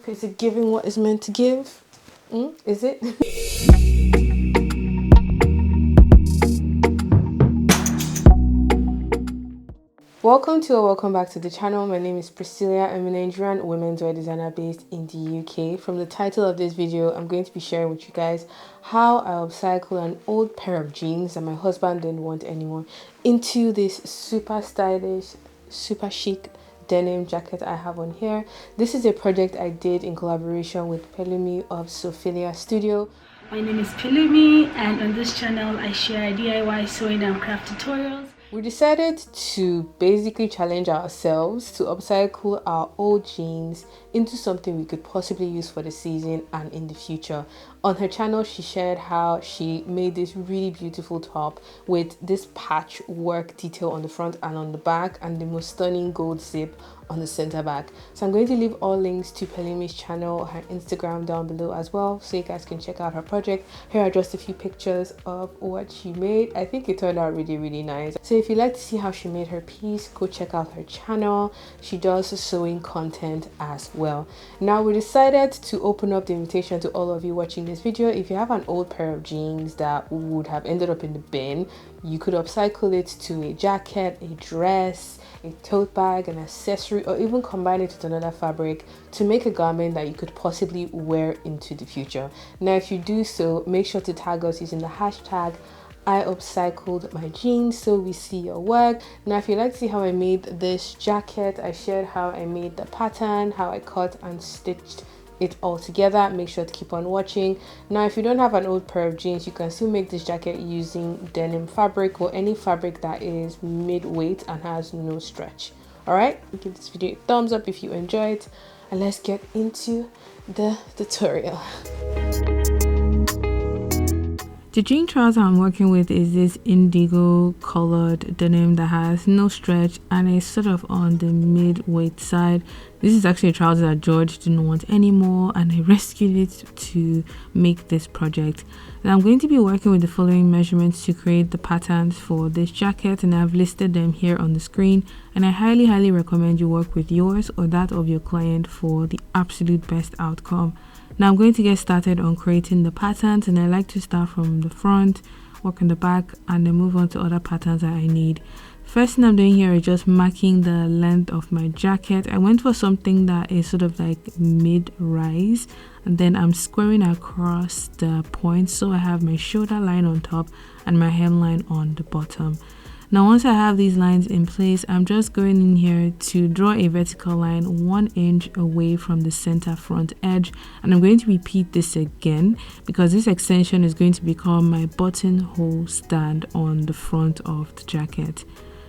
shape? Is it giving what it's meant to give? Is it? Welcome back to the channel. My name is Priscilla. I'm a Nigerian women's wear designer based in the UK. From the title of this video, I'm going to be sharing with you guys how I upcycle an old pair of jeans that my husband didn't want anymore into this super stylish, super chic denim jacket I have on here. This is a project I did in collaboration with Pelumi of Sophilia Studio. My name is Pelumi, and on this channel I share DIY sewing and craft tutorials. We decided to basically challenge ourselves to upcycle our old jeans into something we could possibly use for the season and in the future. On her channel, she shared how she made this really beautiful top with this patchwork detail on the front and on the back, and the most stunning gold zip on the center back. So I'm going to leave all links to Pelumi's channel, her Instagram down below as well, so you guys can check out her project. Here are just a few pictures of what she made. I think it turned out really nice. So if you'd like to see how she made her piece, go check out her channel. She does sewing content as well. Now we decided to open up the invitation to all of you watching this video. If you have an old pair of jeans that would have ended up in the bin, you could upcycle it to a jacket, a dress, a tote bag, an accessory, or even combine it with another fabric to make a garment that you could possibly wear into the future. Now if you do so, make sure to tag us using the hashtag I upcycled my jeans so we see your work. Now if you'd like to see how I made this jacket, I shared how I made the pattern, how I cut and stitched it all together. Make sure to keep on watching. Now if you don't have an old pair of jeans, you can still make this jacket using denim fabric or any fabric that is mid-weight and has no stretch. All right, give this video a thumbs up if you enjoyed, and let's get into the tutorial. The jean trouser I'm working with is this indigo colored denim that has no stretch and is sort of on the mid-weight side. This is actually a trouser that George didn't want anymore, and I rescued it to make this project. Now I'm going to be working with the following measurements to create the patterns for this jacket, and I've listed them here on the screen, and I highly recommend you work with yours or that of your client for the absolute best outcome. Now I'm going to get started on creating the patterns, and I like to start from the front, work on the back, and then move on to other patterns that I need. First thing I'm doing here is just marking the length of my jacket. I went for something that is sort of like mid-rise, and then I'm squaring across the points so I have my shoulder line on top and my hemline on the bottom. Now once I have these lines in place, I'm just going in here to draw a vertical line 1 inch away from the center front edge, and I'm going to repeat this again because this extension is going to become my buttonhole stand on the front of the jacket.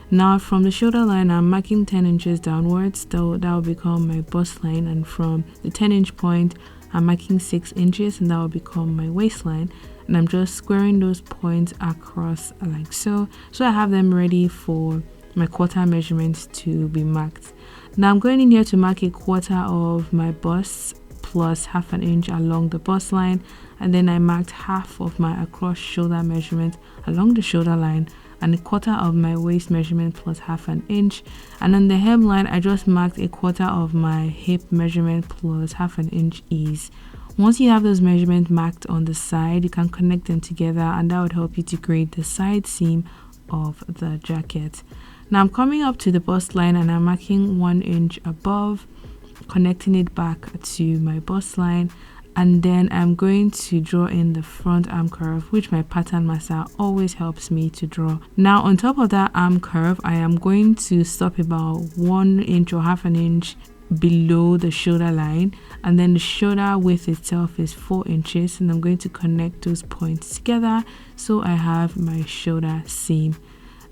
Now from the shoulder line, I'm marking 10 inches downwards, that will become my bust line, and from the 10-inch point I'm marking 6 inches, and that will become my waistline. And I'm just squaring those points across like so I have them ready for my quarter measurements to be marked. Now I'm going in here to mark a quarter of my bust plus half an inch along the bust line, and then I marked half of my across shoulder measurement along the shoulder line and a quarter of my waist measurement plus half an inch, and on the hemline I just marked a quarter of my hip measurement plus half an inch ease. Once you have those measurements marked on the side, you can connect them together, and that would help you to create the side seam of the jacket. Now I'm coming up to the bust line and I'm marking 1 inch above, connecting it back to my bust line, and then I'm going to draw in the front arm curve, which my pattern master always helps me to draw. Now on top of that arm curve, I am going to stop about 1 inch or half an inch below the shoulder line, and then the shoulder width itself is 4 inches, and I'm going to connect those points together so I have my shoulder seam.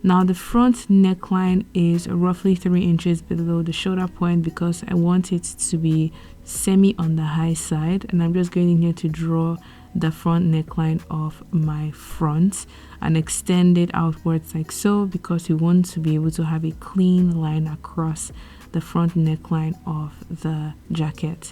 Now the front neckline is roughly 3 inches below the shoulder point because I want it to be semi on the high side, and I'm just going in here to draw the front neckline of my front and extend it outwards like so, because we want to be able to have a clean line across the front neckline of the jacket.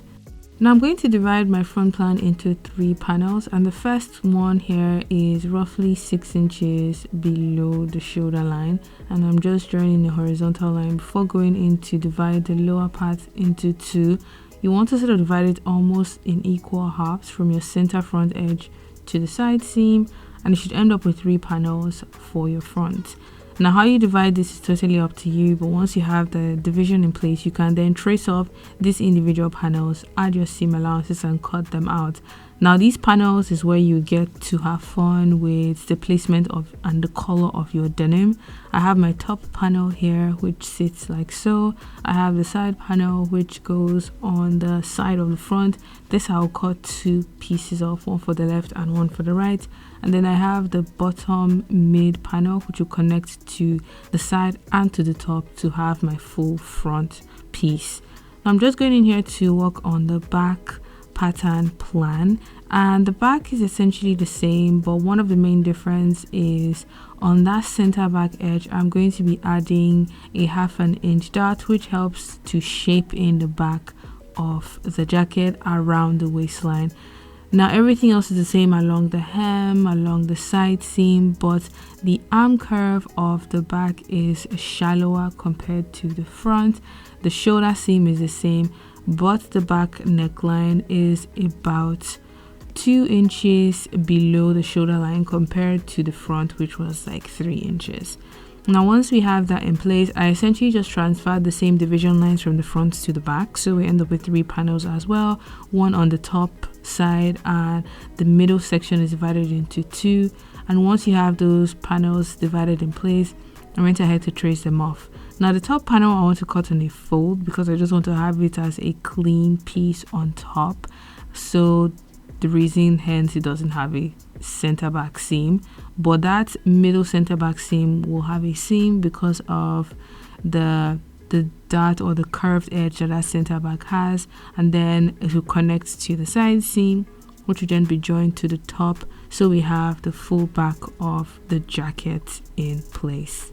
Now I'm going to divide my front plan into 3 panels, and the first one here is roughly 6 inches below the shoulder line, and I'm just drawing a horizontal line before going in to divide the lower part into 2 you want to sort of divide it almost in equal halves from your center front edge to the side seam, and you should end up with 3 panels for your front. Now how you divide this is totally up to you, but once you have the division in place, you can then trace off these individual panels, add your seam allowances and cut them out. Now these panels is where you get to have fun with the placement of and the color of your denim. I have my top panel here which sits like so. I have the side panel which goes on the side of the front. This I'll cut 2 pieces off, one for the left and one for the right. And then I have the bottom mid panel which will connect to the side and to the top to have my full front piece. Now I'm just going in here to work on the back pattern plan, and the back is essentially the same, but one of the main difference is on that center back edge I'm going to be adding a 1/2 inch dart which helps to shape in the back of the jacket around the waistline. Now everything else is the same along the hem, along the side seam, but the arm curve of the back is shallower compared to the front. The shoulder seam is the same, but the back neckline is about 2 inches below the shoulder line compared to the front, which was like 3 inches. Now once we have that in place, I essentially just transferred the same division lines from the front to the back, so we end up with 3 panels as well, one on the top side, and the middle section is divided into 2. And once you have those panels divided in place, I went ahead to trace them off. Now the top panel I want to cut on a fold because I just want to have it as a clean piece on top, so the reason hence it doesn't have a center back seam, but that middle center back seam will have a seam because of the dart or the curved edge that center back has, and then it will connect to the side seam which will then be joined to the top, so we have the full back of the jacket in place.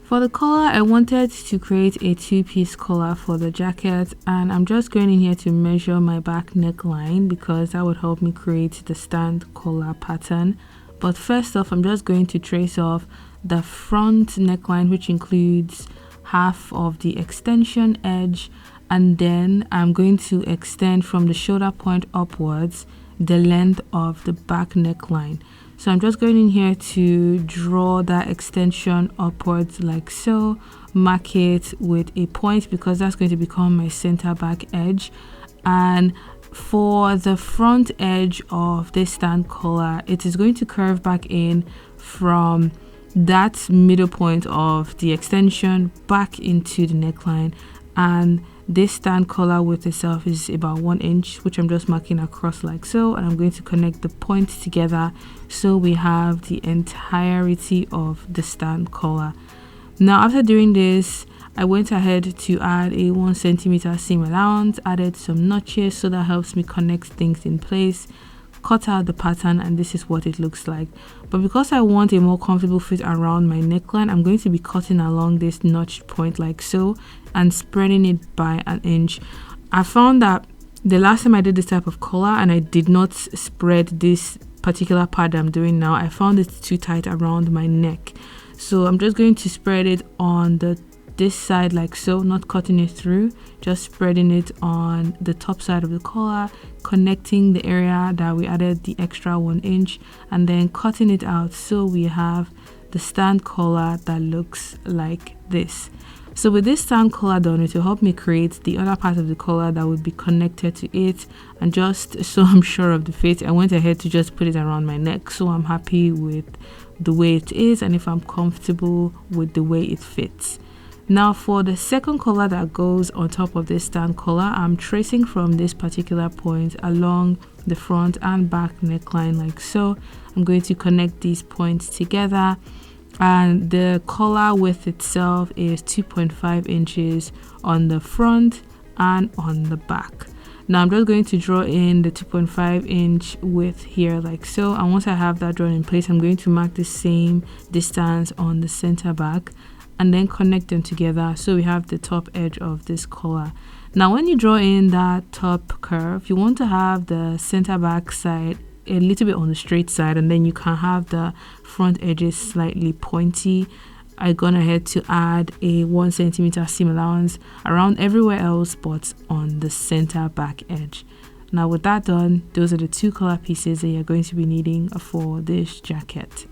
For the collar, I wanted to create a 2-piece collar for the jacket, and I'm just going in here to measure my back neckline because that would help me create the stand collar pattern. But first off, I'm just going to trace off the front neckline, which includes half of the extension edge, and then I'm going to extend from the shoulder point upwards the length of the back neckline. So I'm just going in here to draw that extension upwards like so, mark it with a point because that's going to become my center back edge. And for the front edge of this stand collar, it is going to curve back in from that middle point of the extension back into the neckline, and this stand collar width itself is about 1 inch, which I'm just marking across like so, and I'm going to connect the points together so we have the entirety of the stand collar. Now after doing this, I went ahead to add a 1 centimeter seam allowance, added some notches so that helps me connect things in place, cut out the pattern, and this is what it looks like. But because I want a more comfortable fit around my neckline, I'm going to be cutting along this notched point like so and spreading it by 1 inch. I found that the last time I did this type of collar and I did not spread this particular part that I'm doing now, I found it too tight around my neck. So I'm just going to spread it on this side like so, not cutting it through, just spreading it on the top side of the collar, connecting the area that we added the extra 1 inch, and then cutting it out so we have the stand collar that looks like this. So with this stand collar done, it will help me create the other part of the collar that would be connected to it, and just so I'm sure of the fit, I went ahead to just put it around my neck so I'm happy with the way it is and if I'm comfortable with the way it fits. Now for the second collar that goes on top of this stand collar, I'm tracing from this particular point along the front and back neckline like so. I'm going to connect these points together, and the collar width itself is 2.5 inches on the front and on the back. Now I'm just going to draw in the 2.5 inch width here like so, and once I have that drawn in place, I'm going to mark the same distance on the center back and then connect them together so we have the top edge of this collar. Now when you draw in that top curve, you want to have the center back side a little bit on the straight side, and then you can have the front edges slightly pointy. I've gone ahead to add a 1 centimeter seam allowance around everywhere else but on the center back edge. Now with that done, those are the 2 color pieces that you're going to be needing for this jacket.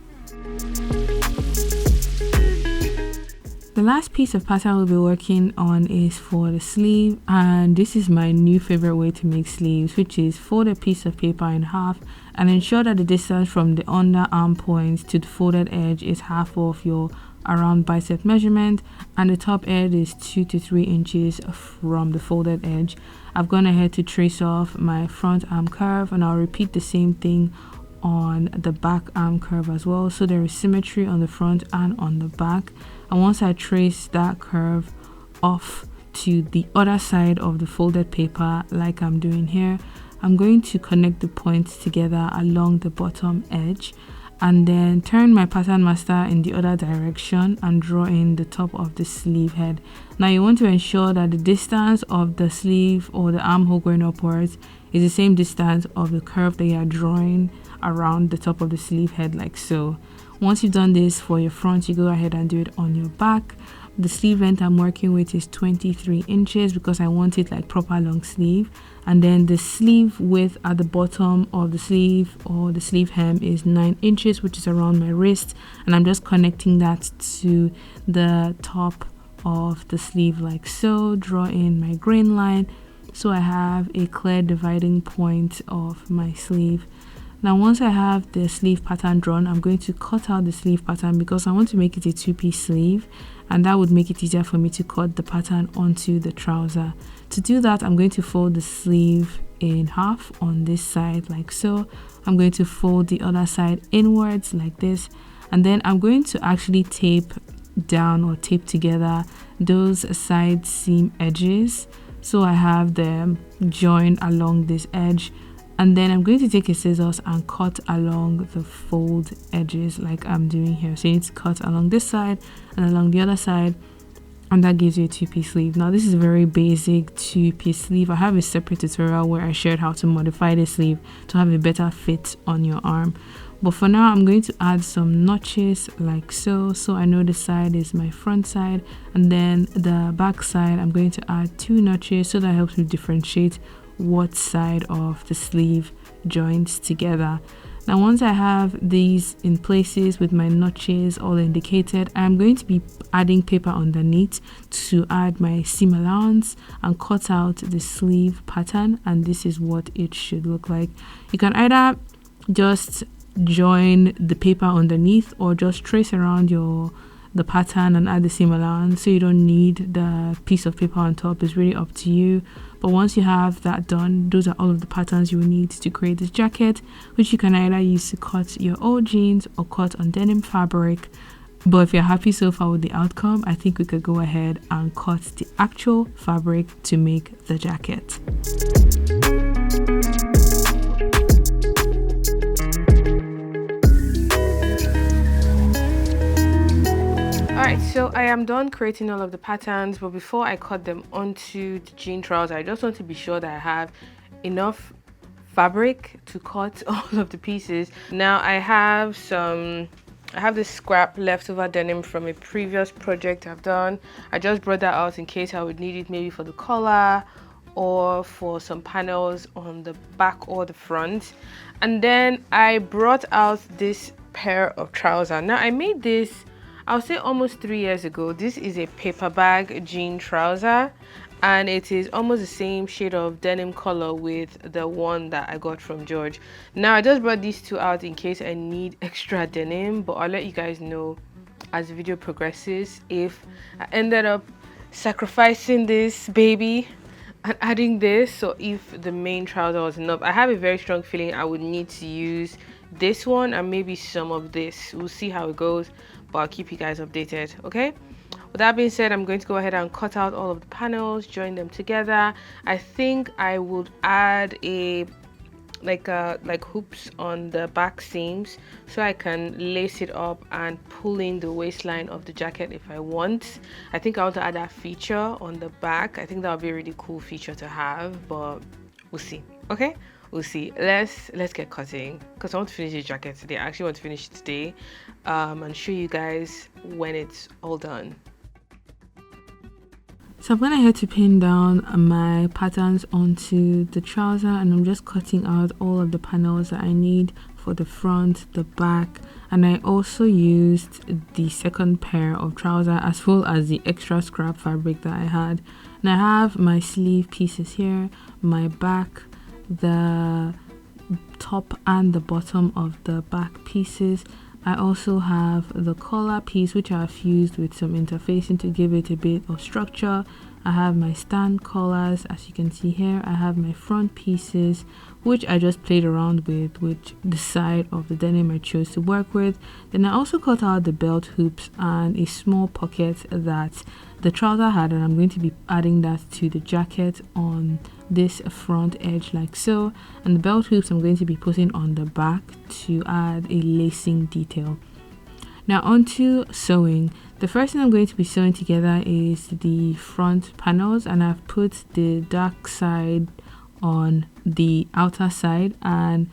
The last piece of pattern we'll be working on is for the sleeve, and this is my new favorite way to make sleeves, which is fold a piece of paper in half and ensure that the distance from the underarm point to the folded edge is half of your around bicep measurement, and the top edge is 2 to 3 inches from the folded edge. I've gone ahead to trace off my front arm curve, and I'll repeat the same thing on the back arm curve as well, so there is symmetry on the front and on the back. And once I trace that curve off to the other side of the folded paper like I'm doing here, I'm going to connect the points together along the bottom edge and then turn my pattern master in the other direction and draw in the top of the sleeve head. Now you want to ensure that the distance of the sleeve or the armhole going upwards is the same distance of the curve that you are drawing around the top of the sleeve head, like so. Once you've done this for your front, you go ahead and do it on your back. The sleeve length I'm working with is 23 inches because I want it like proper long sleeve, and then the sleeve width at the bottom of the sleeve or the sleeve hem is 9 inches, which is around my wrist, and I'm just connecting that to the top of the sleeve like so. Draw in my grain line so I have a clear dividing point of my sleeve. Now once I have the sleeve pattern drawn, I'm going to cut out the sleeve pattern because I want to make it a 2-piece sleeve, and that would make it easier for me to cut the pattern onto the trouser. To do that, I'm going to fold the sleeve in half on this side like so. I'm going to fold the other side inwards like this, and then I'm going to actually tape down or tape together those side seam edges so I have them joined along this edge. And then I'm going to take a scissors and cut along the fold edges like I'm doing here. So you need to cut along this side and along the other side, and that gives you a 2-piece sleeve. Now this is a very basic 2-piece sleeve. I have a separate tutorial where I shared how to modify the sleeve to have a better fit on your arm. But for now, I'm going to add some notches like so. So I know the side is my front side, and then the back side, I'm going to add 2 notches so that helps me differentiate what side of the sleeve joins together. Now once I have these in places with my notches all indicated, I'm going to be adding paper underneath to add my seam allowance and cut out the sleeve pattern, and this is what it should look like. You can either just join the paper underneath or just trace around the pattern and add the seam allowance, so you don't need the piece of paper on top. It's really up to you. But once you have that done, those are all of the patterns you will need to create this jacket, which you can either use to cut your old jeans or cut on denim fabric. But if you're happy so far with the outcome, I think we could go ahead and cut the actual fabric to make the jacket. Alright, so I am done creating all of the patterns, but before I cut them onto the jean trouser, I just want to be sure that I have enough fabric to cut all of the pieces. Now I have this scrap leftover denim from a previous project I've done. I just brought that out in case I would need it, maybe for the collar or for some panels on the back or the front. And then I brought out this pair of trousers. Now I made this, I'll say, almost 3 years ago. This is a paper bag jean trouser, and it is almost the same shade of denim color with the one that I got from George. Now I just brought these two out in case I need extra denim, but I'll let you guys know as the video progresses if I ended up sacrificing this baby and adding this, so if the main trouser was enough. I have a very strong feeling I would need to use this one and maybe some of this. We'll see how it goes, but I'll keep you guys updated. Okay, with that being said, I'm going to go ahead and cut out all of the panels, join them together. I think I would add a like hoops on the back seams so I can lace it up and pull in the waistline of the jacket if I want. I think I want to add that feature on the back. I think that would be a really cool feature to have, but we'll see. Okay, we'll see. Let's get cutting, because I want to finish the jacket today. I actually want to finish it today, and show you guys when it's all done. So I'm gonna head to pin down my patterns onto the trouser, and I'm just cutting out all of the panels that I need for the front, the back, and I also used the second pair of trouser as well as the extra scrap fabric that I had. And I have my sleeve pieces here, my back, the top and the bottom of the back pieces. I also have the collar piece, which I've fused with some interfacing to give it a bit of structure. I have my stand collars, as you can see here. I have my front pieces, which I just played around with the side of the denim I chose to work with. Then I also cut out the belt hoops and a small pocket that the trouser had, and I'm going to be adding that to the jacket on this front edge like so. And the belt hoops I'm going to be putting on the back to add a lacing detail. Now onto sewing. The first thing I'm going to be sewing together is the front panels, and I've put the dark side on the outer side and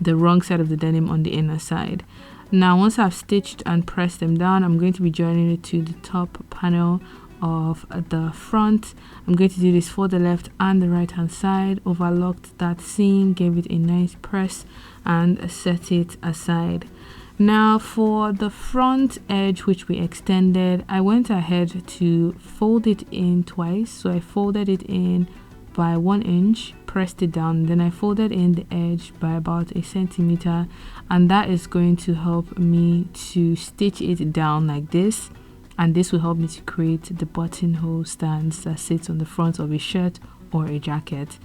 the wrong side of the denim on the inner side. Now once I've stitched and pressed them down, I'm going to be joining it to the top panel of the front. I'm going to do this for the left and the right hand side. Overlocked that seam, gave it a nice press and set it aside. Now for the front edge, which we extended, I went ahead to fold it in twice. So I folded it in by 1 inch, pressed it down, then I folded in the edge by about 1 centimeter, and that is going to help me to stitch it down like this, and this will help me to create the buttonhole stands that sits on the front of a shirt or a jacket.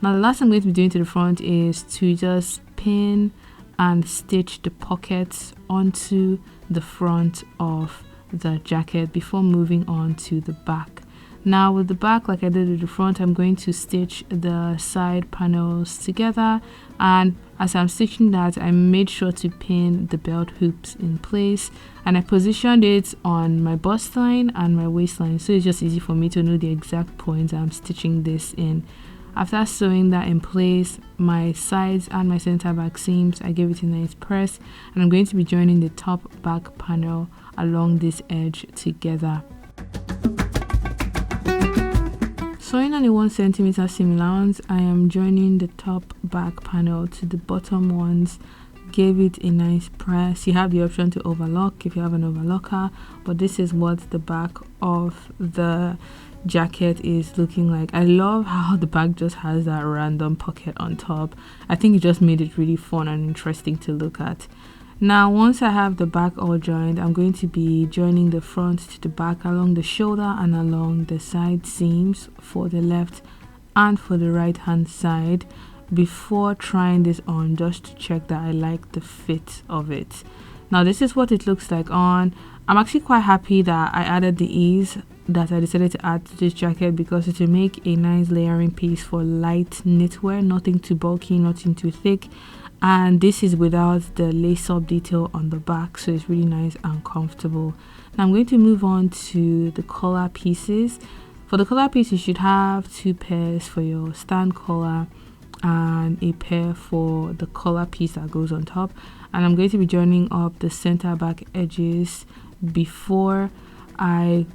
Now the last thing I'm going to be doing to the front is to just pin and stitch the pockets onto the front of the jacket before moving on to the back. Now with the back, like I did with the front, I'm going to stitch the side panels together, and as I'm stitching that, I made sure to pin the belt hoops in place, and I positioned it on my bust line and my waistline, so it's just easy for me to know the exact points I'm stitching this in. After sewing that in place, my sides and my center back seams, I gave it a nice press, and I'm going to be joining the top back panel along this edge together. Sewing on a 1 centimeter seam allowance, I am joining the top back panel to the bottom ones, gave it a nice press. You have the option to overlock if you have an overlocker, but this is what the back of the jacket is looking like. I love how the back just has that random pocket on top. I think it just made it really fun and interesting to look at. Now once I have the back all joined, I'm going to be joining the front to the back along the shoulder and along the side seams for the left and for the right hand side before trying this on, just to check that I like the fit of it. Now this is what it looks like on. I'm actually quite happy that I added the ease that I decided to add to this jacket, because it will make a nice layering piece for light knitwear, nothing too bulky, nothing too thick, and this is without the lace up detail on the back, so it's really nice and comfortable. Now I'm going to move on to the collar pieces. For the collar piece, you should have 2 pairs for your stand collar and a pair for the collar piece that goes on top, and I'm going to be joining up the center back edges before I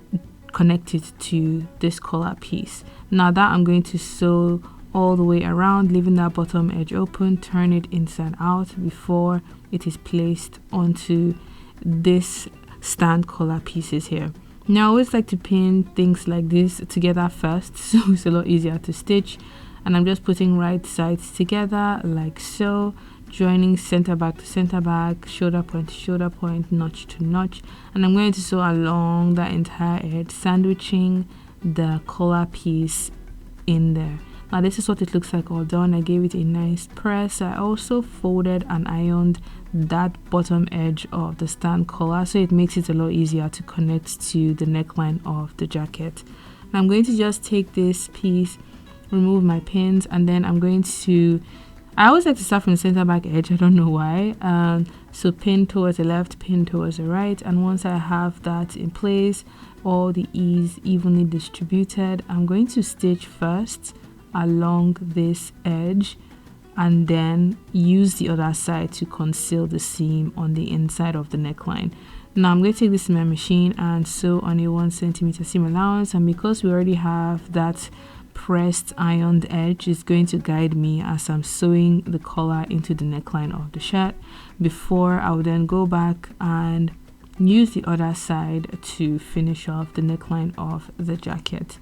connect it to this collar piece. Now that I'm going to sew all the way around, leaving that bottom edge open, turn it inside out before it is placed onto this stand collar pieces here. Now I always like to pin things like this together first, so it's a lot easier to stitch, and I'm just putting right sides together like so, joining center back to center back, shoulder point to shoulder point, notch to notch, and I'm going to sew along that entire edge, sandwiching the collar piece in there. Now this is what it looks like all done. I gave it a nice press. I also folded and ironed that bottom edge of the stand collar, so it makes it a lot easier to connect to the neckline of the jacket. Now I'm going to just take this piece, remove my pins, and then I'm going to, I always like to start from the center back edge, I don't know why. So pin towards the left, pin towards the right, and once I have that in place, all the ease evenly distributed, I'm going to stitch first along this edge and then use the other side to conceal the seam on the inside of the neckline. Now I'm going to take this to my machine and sew on a 1 centimeter seam allowance, and because we already have that pressed ironed edge, is going to guide me as I'm sewing the collar into the neckline of the shirt, before I will then go back and use the other side to finish off the neckline of the jacket.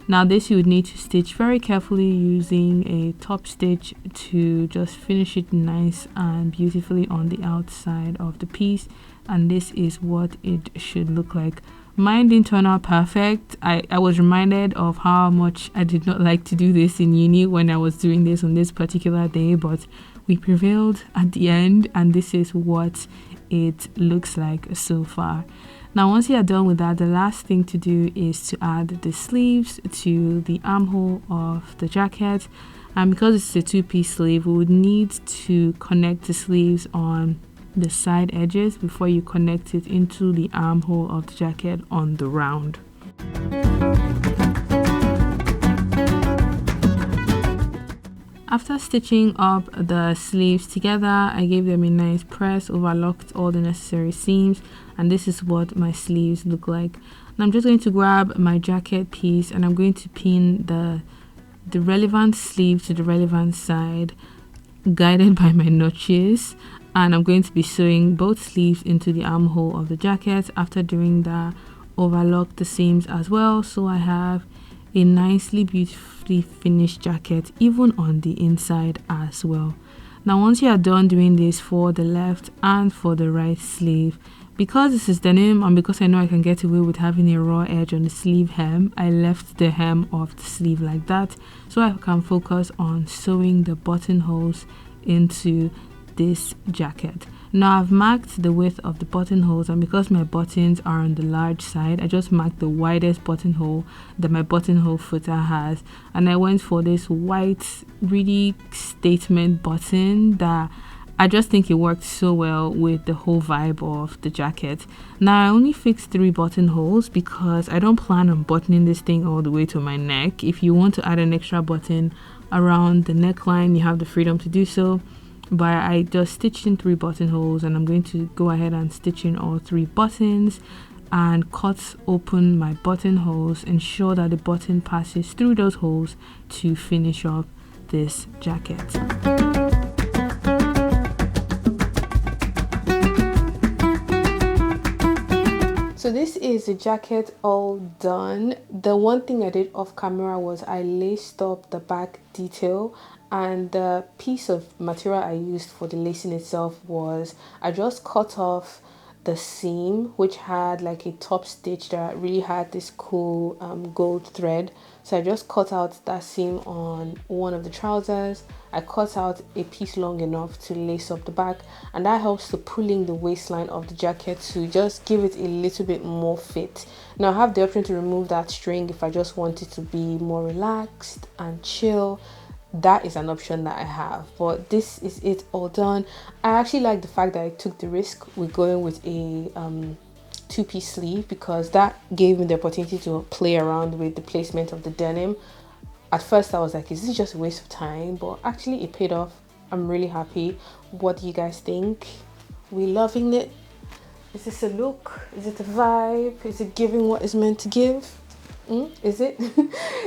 Now this you would need to stitch very carefully using a top stitch to just finish it nice and beautifully on the outside of the piece, and this is what it should look like. Mine didn't turn out perfect. I was reminded of how much I did not like to do this in uni when I was doing this on this particular day, but we prevailed at the end, and this is what it looks like so far. Now once you are done with that, the last thing to do is to add the sleeves to the armhole of the jacket, and because it's a two-piece sleeve, we would need to connect the sleeves on the side edges before you connect it into the armhole of the jacket on the round. After stitching up the sleeves together, I gave them a nice press, overlocked all the necessary seams, and this is what my sleeves look like. Now I'm just going to grab my jacket piece and I'm going to pin the relevant sleeve to the relevant side, guided by my notches, and I'm going to be sewing both sleeves into the armhole of the jacket. After doing that, overlock the seams as well, so I have a nicely beautifully finished jacket even on the inside as well. Now once you are done doing this for the left and for the right sleeve, because this is denim and because I know I can get away with having a raw edge on the sleeve hem, I left the hem of the sleeve like that so I can focus on sewing the buttonholes into this jacket. Now I've marked the width of the buttonholes, and because my buttons are on the large side, I just marked the widest buttonhole that my buttonhole footer has, and I went for this white really statement button that I just think it worked so well with the whole vibe of the jacket. Now I only fixed 3 buttonholes because I don't plan on buttoning this thing all the way to my neck. If you want to add an extra button around the neckline, you have the freedom to do so, but I just stitched in 3 buttonholes, and I'm going to go ahead and stitch in all 3 buttons and cut open my buttonholes, ensure that the button passes through those holes to finish off this jacket. So this is the jacket all done. The one thing I did off camera was I laced up the back detail, and the piece of material I used for the lacing itself was I just cut off the seam, which had like a top stitch that really had this cool gold thread. So I just cut out that seam on one of the trousers. I cut out a piece long enough to lace up the back, and that helps to pulling the waistline of the jacket to just give it a little bit more fit. Now I have the option to remove that string if I just want it to be more relaxed and chill. That is an option that I have, but this is it all done. I actually like the fact that I took the risk with going with a two-piece sleeve, because that gave me the opportunity to play around with the placement of the denim. At first I was like, is this just a waste of time? But actually it paid off. I'm really happy. What do you guys think? We loving it? Is this a look? Is it a vibe? Is it giving what it's meant to give? Is it?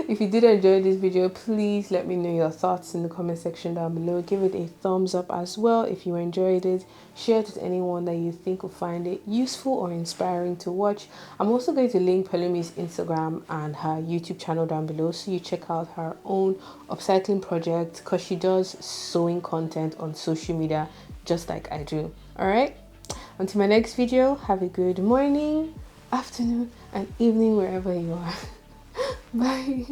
If you did enjoy this video, please let me know your thoughts in the comment section down below. Give it a thumbs up as well if you enjoyed it. Share it with anyone that you think will find it useful or inspiring to watch. I'm also going to link Pelumi's Instagram and her YouTube channel down below, so you check out her own upcycling project, because she does sewing content on social media just like I do. Alright, until my next video, have a good morning, afternoon and evening wherever you are. Bye.